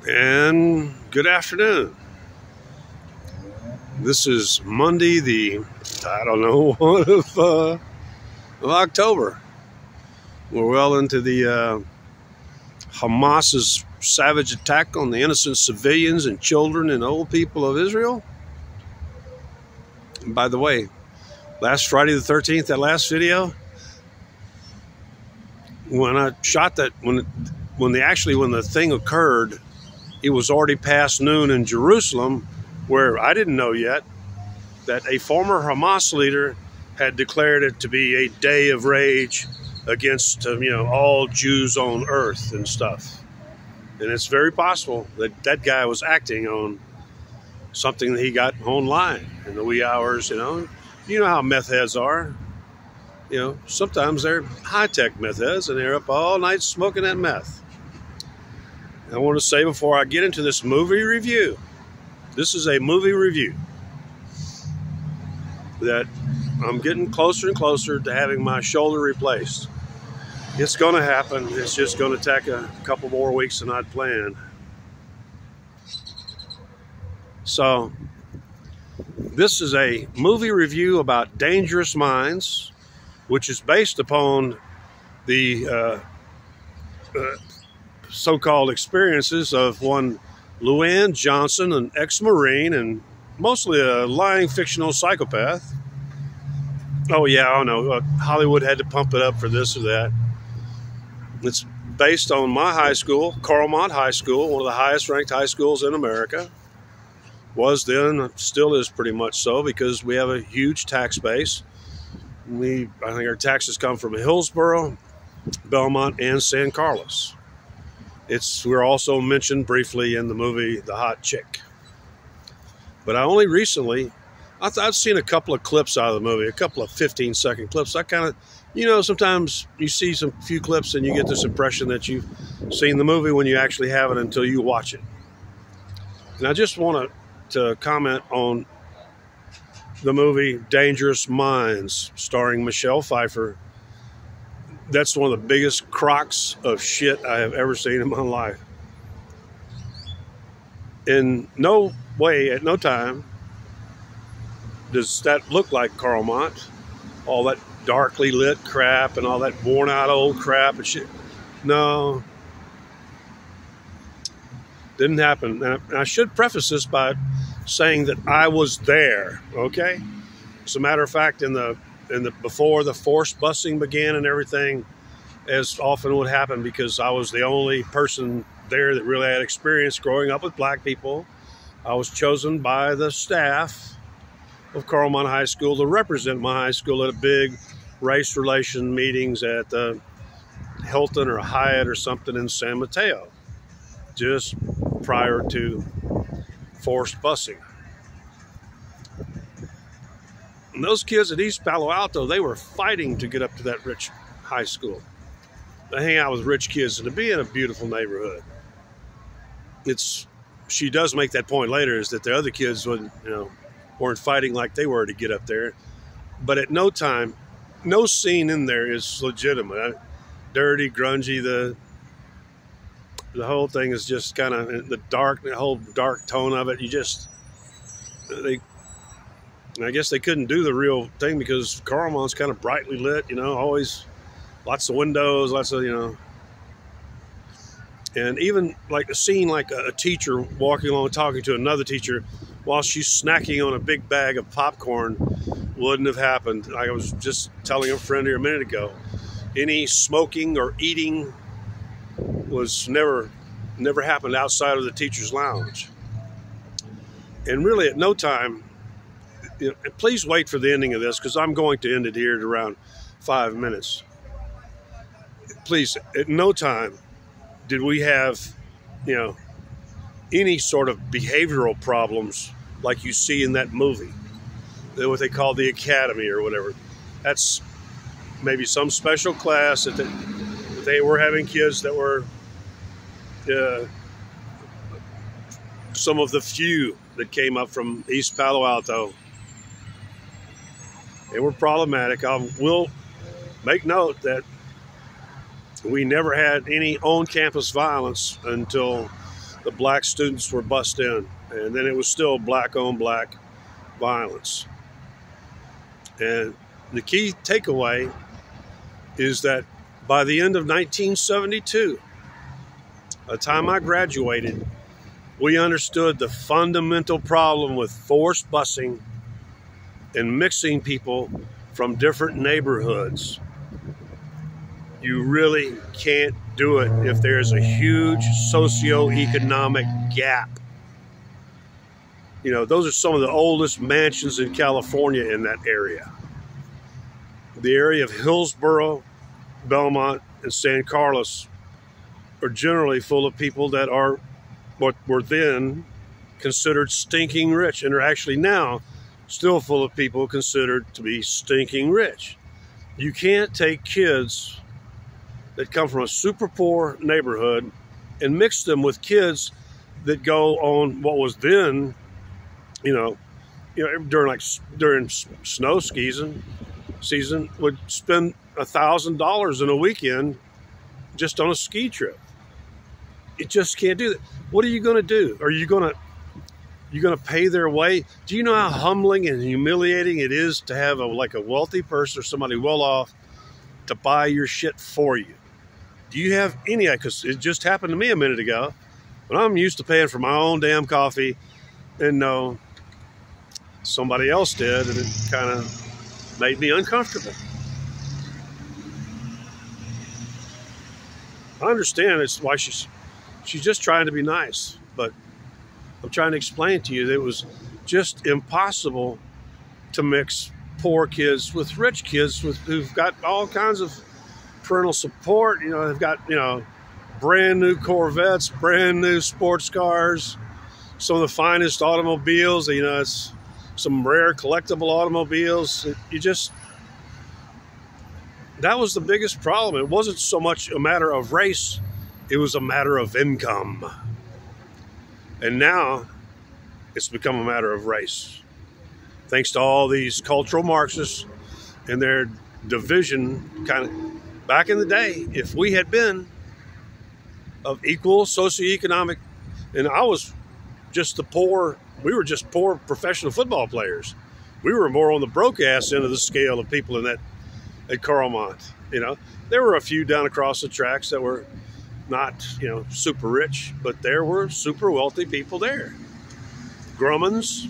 And good afternoon. This is Monday, I don't know what of October. We're well into the Hamas's savage attack on the innocent civilians and children and old people of Israel. And by the way, last Friday the 13th, that last video, when I shot that, when the thing occurred, it was already past noon in Jerusalem, where I didn't know yet that a former Hamas leader had declared it to be a day of rage against, all Jews on earth and stuff. And it's very possible that that guy was acting on something that he got online in the wee hours, You know how meth heads are. Sometimes they're high-tech meth heads, and they're up all night smoking that meth. I want to say before I get into this movie review, this is a movie review that I'm getting closer and closer to having my shoulder replaced. It's going to happen. It's just going to take a couple more weeks than I'd planned. So, this is a movie review about Dangerous Minds, which is based upon the so-called experiences of one Luann Johnson, an ex-Marine and mostly a lying fictional psychopath. Oh yeah, I know. Hollywood had to pump it up for this or that. It's based on my high school, Carlmont High School, one of the highest ranked high schools in America. Was then, still is pretty much so, because we have a huge tax base. I think our taxes come from Hillsborough, Belmont, and San Carlos. We're also mentioned briefly in the movie The Hot Chick. But I only recently, I've seen a couple of clips out of the movie, a couple of 15-second clips. I kind of, sometimes you see some few clips and you get this impression that you've seen the movie when you actually haven't until you watch it. And I just want to comment on the movie Dangerous Minds, starring Michelle Pfeiffer. That's one of the biggest crocks of shit I have ever seen in my life. In no way, at no time, does that look like Carlmont. All that darkly lit crap and all that worn out old crap and shit. No. Didn't happen. And I should preface this by saying that I was there, okay? As a matter of fact, before the forced busing began and everything, as often would happen, because I was the only person there that really had experience growing up with black people, I was chosen by the staff of Carlmont High School to represent my high school at a big race relation meetings at the Hilton or Hyatt or something in San Mateo, just prior to forced busing. And those kids at East Palo Alto, they were fighting to get up to that rich high school. They hang out with rich kids and to be in a beautiful neighborhood. She does make that point later, is that the other kids weren't fighting like they were to get up there. But at no time, no scene in there is legitimate. Dirty, grungy, the whole thing is just kind of the whole dark tone of it. I guess they couldn't do the real thing because Carlmont's kind of brightly lit, always lots of windows, lots of, and even like a scene like a teacher walking along talking to another teacher while she's snacking on a big bag of popcorn wouldn't have happened. I was just telling a friend here a minute ago, any smoking or eating was never happened outside of the teacher's lounge. And really at no time, please wait for the ending of this, because I'm going to end it here at around 5 minutes. Please, at no time did we have, any sort of behavioral problems like you see in that movie. What they call the academy or whatever. That's maybe some special class that they were having kids that were some of the few that came up from East Palo Alto. They were problematic. I will make note that we never had any on-campus violence until the black students were bussed in, and then it was still black on black violence. And the key takeaway is that by the end of 1972, the time I graduated, we understood the fundamental problem with forced busing and mixing people from different neighborhoods. You really can't do it if there's a huge socioeconomic gap. You know, those are some of the oldest mansions in California in that area. The area of Hillsborough, Belmont, and San Carlos are generally full of people that are what were then considered stinking rich, and are actually now still full of people considered to be stinking rich. You can't take kids that come from a super poor neighborhood and mix them with kids that go on what was then, during snow season would spend $1,000 in a weekend just on a ski trip. You just can't do that. What are you going to do? Are you going to pay their way? Do you know how humbling and humiliating it is to have a wealthy person or somebody well off to buy your shit for you? Do you have any? Because it just happened to me a minute ago, when I'm used to paying for my own damn coffee, and no, somebody else did, and it kind of made me uncomfortable. I understand it's why she's just trying to be nice, but I'm trying to explain to you that it was just impossible to mix poor kids with rich kids who've got all kinds of parental support. They've got, brand new Corvettes, brand new sports cars, some of the finest automobiles, it's some rare collectible automobiles. That was the biggest problem. It wasn't so much a matter of race, it was a matter of income. And now it's become a matter of race. Thanks to all these cultural Marxists and their division back in the day, if we had been of equal socioeconomic, and I was just we were just poor professional football players. We were more on the broke ass end of the scale of people at Carlmont. There were a few down across the tracks that were not, super rich, but there were super wealthy people there. Grumman's,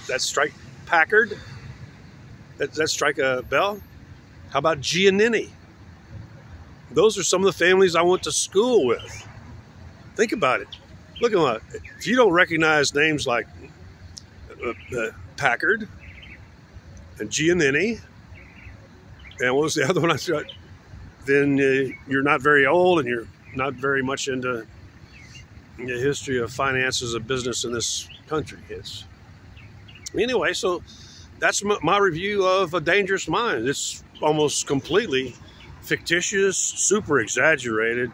that strike Packard, that strike a bell. How about Giannini? Those are some of the families I went to school with. Think about it. Look at that. If you don't recognize names like Packard and Giannini, and what was the other one I said? Then you're not very old, and you're not very much into the history of finances and business in this country. Anyway, so that's my review of A Dangerous Mind. It's almost completely fictitious, super exaggerated.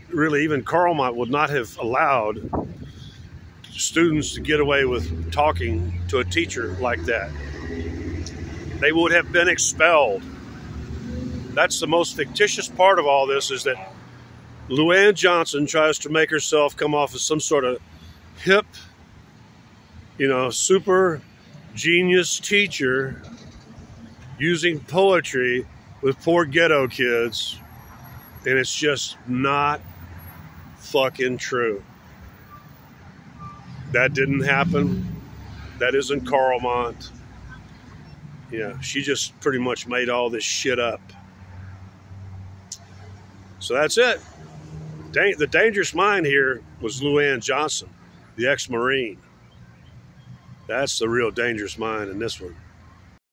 Really, even Carlmont would not have allowed students to get away with talking to a teacher like that. They would have been expelled. That's the most fictitious part of all this, is that Luann Johnson tries to make herself come off as some sort of hip, super genius teacher using poetry with poor ghetto kids, and it's just not fucking true. That didn't happen. That isn't Carlmont. She just pretty much made all this shit up. So that's it. The dangerous mind here was Luann Johnson, the ex-Marine. That's the real dangerous mind in this one.